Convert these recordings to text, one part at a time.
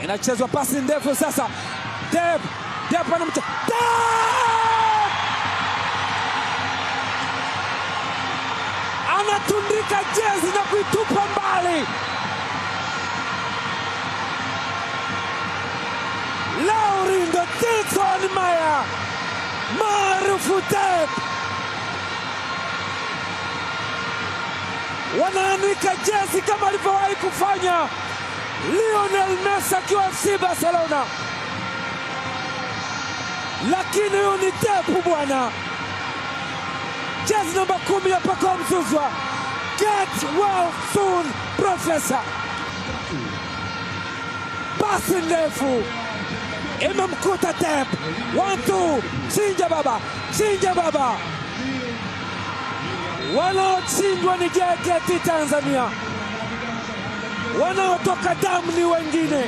Inachezwa pasi ndefu sasa. Deb anamcha. Anatundika jezi na kuitupa mbali. Laurindo Tilson Maya maarufu Deb wanaanika jezi kama alivyowahi kufanya Lionel Messi akiwa FC Barcelona, lakini huyu ni Deb bwana. Jezi namba 10 ya Pacome Zouzoua. Get well soon Professor. Pasi ndefu imemkuta Deb. 1-2. Chinja baba. Wanaochindwa ni JKT Tanzania, wanaotoka damu ni wengine,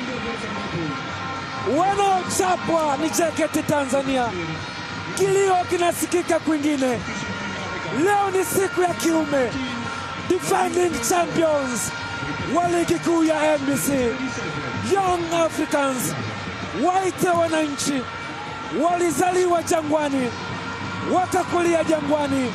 wanaochapwa ni JKT Tanzania. Kilio kinasikika kwingine. Leo ni siku ya kiume. Defending champions wa ligi kuu ya NBC, Young Africans. Waite wananchi, walizaliwa Jangwani, wakakulia Jangwani.